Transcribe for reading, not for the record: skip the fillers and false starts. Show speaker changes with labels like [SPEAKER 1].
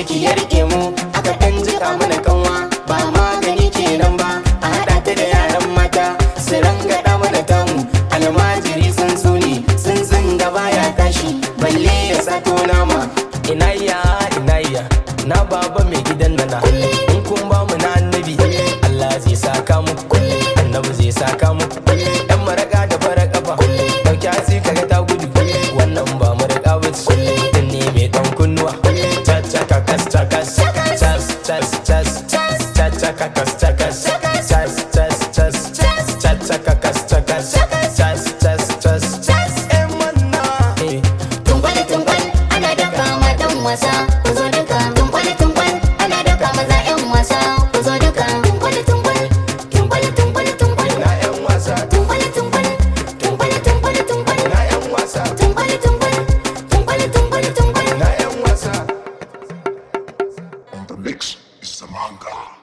[SPEAKER 1] ciki ya rike mu aka ɗan jika mana kanwa ba magani kenan ba a haɗa ta da yaran mata su rangada mana tamu almajiri sun suni sun gaba ya tashi balle ya sato nama inayya na baba mai gidan nana in kun ba mu na annabi Allah zai saka mu annabi zai saka mu yan maraka da fara kafa dauki hasi kaga ta gudu wannan ba maraka ba ce mutum ne mai dan kunnuwa chakakas chakas chas chas chas chakakas chakas chas chas chas chakakas chakas chas chas chas emanna
[SPEAKER 2] tungwal tungwal ana daka matan wasa ku zo duka tungwal tungwal ana daka maza yan wasa ku zo duka tungwal tungwal tungwal tungwal tungwal
[SPEAKER 1] na yan wasa
[SPEAKER 2] tungwal tungwal tungwal tungwal tungwal
[SPEAKER 1] na yan wasa
[SPEAKER 2] tungwal tungwal tungwal tungwal tungwal
[SPEAKER 1] na yan wasa.
[SPEAKER 3] On the mix is the manga.